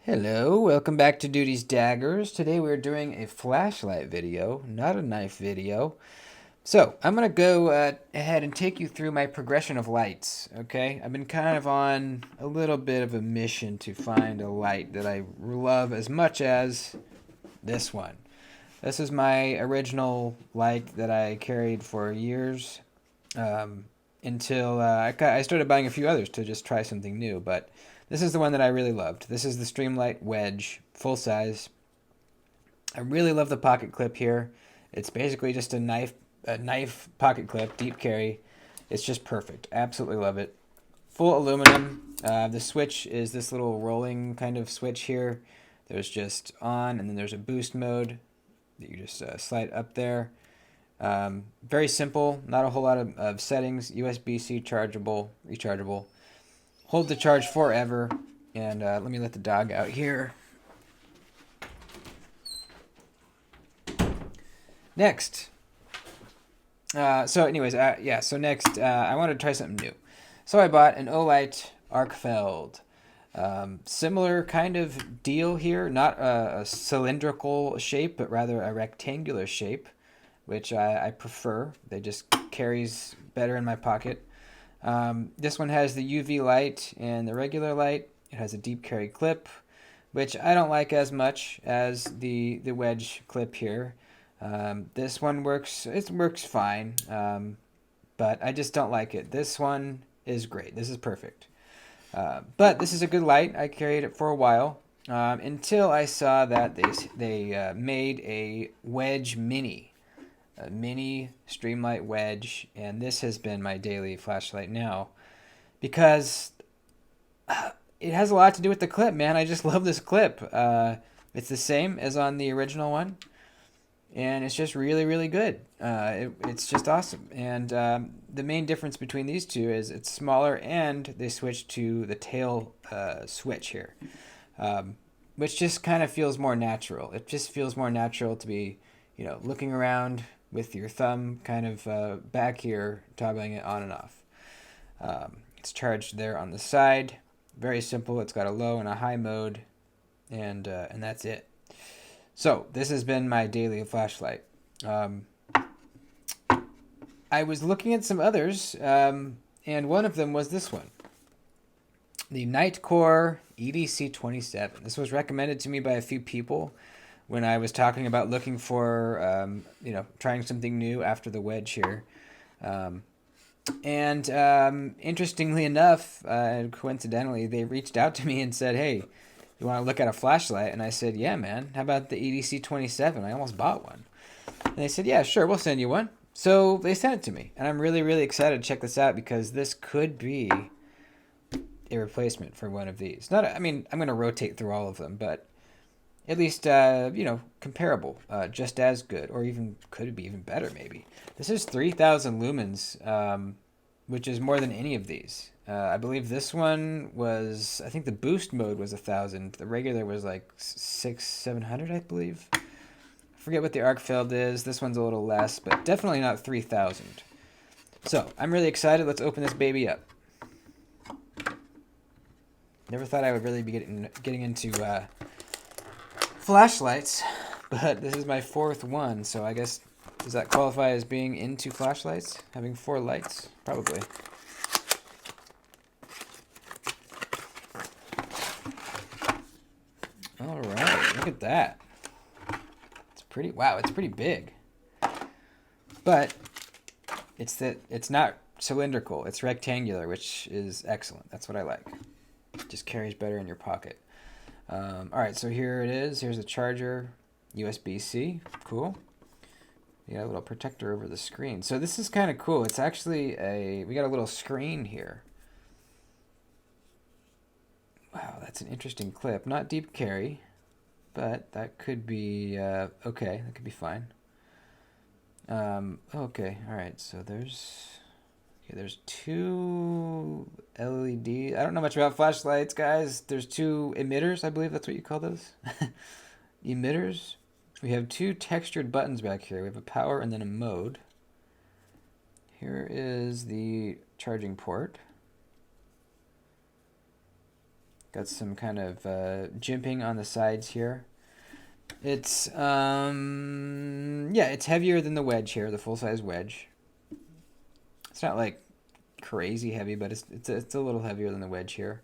Hello, welcome back to Duty's Daggers. Today we're doing a flashlight video, not a knife video. So, I'm going to go ahead and take you through my progression of lights, okay? I've been kind of on a little bit of a mission to find a light that I love as much as this one. This is my original light that I carried for years until I started buying a few others to just try something new, but this is the one that I really loved. This is the Streamlight Wedge, full size. I really love the pocket clip here. It's basically just a knife pocket clip, deep carry. It's just perfect. Absolutely love it. Full aluminum. The switch is this little rolling kind of switch here. There's just on, and then there's a boost mode that you just slide up there. Very simple, not a whole lot of settings. USB-C chargeable, rechargeable. Hold the charge forever. And let me let the dog out here. Next. So next, I wanted to try something new. So I bought an Olight Arcfeld. Similar kind of deal here, not a cylindrical shape, but rather a rectangular shape, which I prefer. They just carries better in my pocket. This one has the UV light and the regular light. It has a deep carry clip, which I don't like as much as the wedge clip here. This one works, it works fine, but I just don't like it. This one is great. This is perfect. But this is a good light. I carried it for a while until I saw that they made a wedge mini. A mini Streamlight wedge, and this has been my daily flashlight now because it has a lot to do with the clip, man. I just love this clip. It's the same as on the original one, and it's just really, really good. It's just awesome. And the main difference between these two is it's smaller, and they switched to the tail switch here, which just kind of feels more natural. It just feels more natural to be, looking around with your thumb kind of back here, toggling it on and off. It's charged there on the side. Very simple. It's got a low and a high mode, and that's it. So this has been my daily flashlight. I was looking at some others, and one of them was this one. The NiteCore EDC27. This was recommended to me by a few people when I was talking about looking for, trying something new after the wedge here. Interestingly enough, and coincidentally, they reached out to me and said, hey, you want to look at a flashlight? And I said, yeah, man. How about the EDC27? I almost bought one. And they said, yeah, sure, we'll send you one. So they sent it to me. And I'm really, really excited to check this out because this could be a replacement for one of these. I'm going to rotate through all of them, but at least, comparable, just as good, or even could be even better, maybe. This is 3,000 lumens, which is more than any of these. I believe this one was, I think the boost mode was 1,000. The regular was like 700, I believe. I forget what the Arcfeld is. This one's a little less, but definitely not 3,000. So, I'm really excited. Let's open this baby up. Never thought I would really be getting into flashlights, but this is my fourth one, so I guess, does that qualify as being into flashlights? Having 4 lights? Probably. Alright, look at that. It's pretty big. But it's not cylindrical, it's rectangular, which is excellent. That's what I like. It just carries better in your pocket. Alright, so here it is. Here's the charger, USB-C. Cool. We got a little protector over the screen. So this is kind of cool. It's actually we got a little screen here. Wow, that's an interesting clip. Not deep carry, but that could be, okay, that could be fine. Okay, alright, so there's 2 LED. I don't know much about flashlights, guys. There's 2 emitters, I believe that's what you call those. Emitters. We have 2 textured buttons back here. We have a power and then a mode. Here is the charging port. Got some kind of jimping on the sides here. It's yeah, it's heavier than the wedge here, the full-size wedge. It's not like crazy heavy, but it's a little heavier than the wedge here.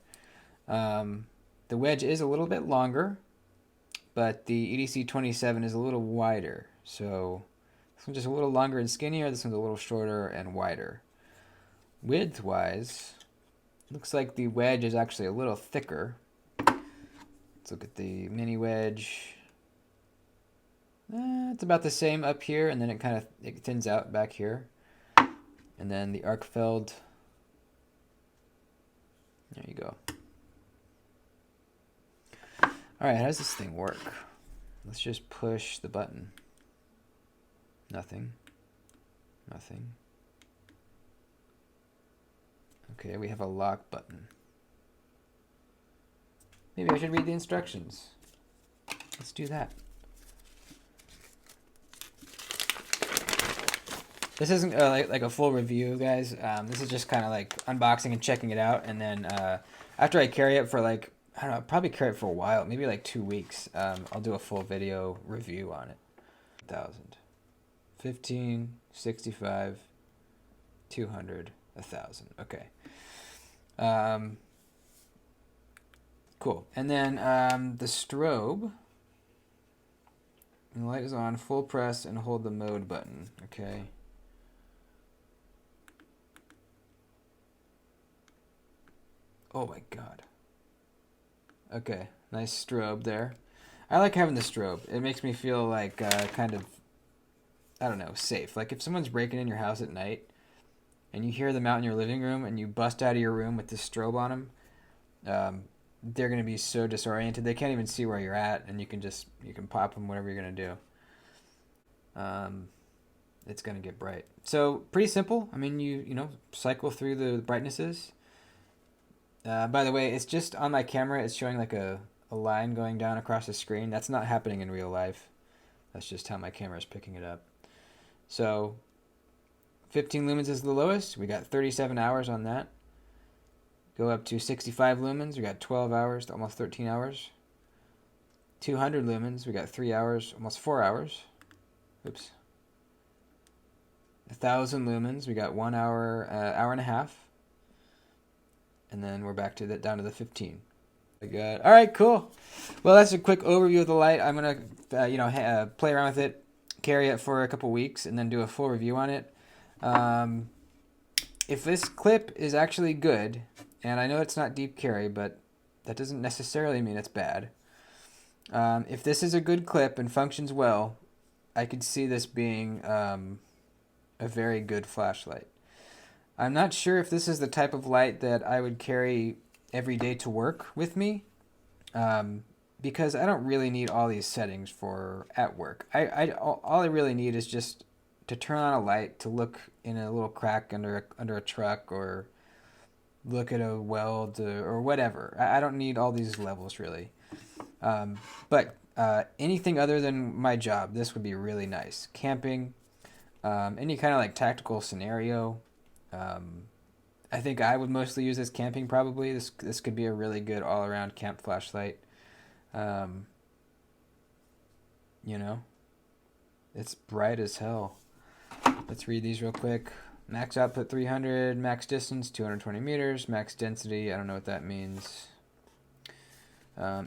The wedge is a little bit longer, but the EDC27 is a little wider. So this one's just a little longer and skinnier. This one's a little shorter and wider. Width-wise, looks like the wedge is actually a little thicker. Let's look at the mini wedge. It's about the same up here, and then it thins out back here. And then the Arkfeld. There you go. All right, how does this thing work? Let's just push the button. Nothing. Nothing. Okay, we have a lock button. Maybe I should read the instructions. Let's do that. This isn't like a full review, guys. This is just kind of like unboxing and checking it out. And then after I carry it for like, I don't know, I'll probably carry it for a while, maybe like 2 weeks. I'll do a full video review on it. 1,000, 15, 65, 200, 1,000. Okay. Cool. And then the strobe. The light is on. Full press and hold the mode button. Okay. Oh my god. Okay, nice strobe there. I like having the strobe. It makes me feel like kind of, I don't know, safe. Like if someone's breaking in your house at night and you hear them out in your living room and you bust out of your room with this strobe on them, they're going to be so disoriented. They can't even see where you're at, and you can pop them whatever you're going to do. It's going to get bright. So pretty simple. I mean, you know, cycle through the brightnesses. By the way, it's just on my camera, it's showing like a line going down across the screen. That's not happening in real life. That's just how my camera is picking it up. So 15 lumens is the lowest. We got 37 hours on that. Go up to 65 lumens. We got 12 hours to almost 13 hours. 200 lumens. We got 3 hours, almost 4 hours. Oops. 1,000 lumens. We got 1 hour, hour and a half. And then we're back to down to the 15. Good. All right, cool. Well, that's a quick overview of the light. I'm gonna, play around with it, carry it for a couple weeks, and then do a full review on it. If this clip is actually good, and I know it's not deep carry, but that doesn't necessarily mean it's bad. If this is a good clip and functions well, I could see this being a very good flashlight. I'm not sure if this is the type of light that I would carry every day to work with me, because I don't really need all these settings for at work. All I really need is just to turn on a light, to look in a little crack under a truck, or look at a weld, or whatever. I don't need all these levels really. But anything other than my job, this would be really nice. Camping, any kind of like tactical scenario. I think I would mostly use this camping probably. This could be a really good all-around camp flashlight. You know, it's bright as hell. Let's read these real quick. Max output 300, max distance 220 meters, max density, I don't know what that means.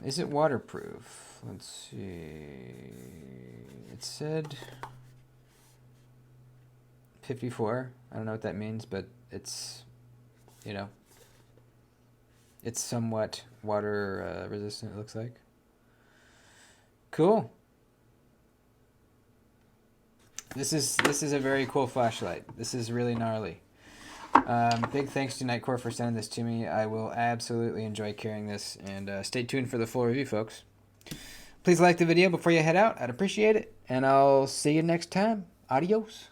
Is it waterproof? Let's see. It said 54. I don't know what that means, but it's, you know, it's somewhat water resistant, it looks like. Cool. This is a very cool flashlight. This is really gnarly. Big thanks to NiteCore for sending this to me. I will absolutely enjoy carrying this, and stay tuned for the full review, folks. Please like the video before you head out. I'd appreciate it, and I'll see you next time. Adios.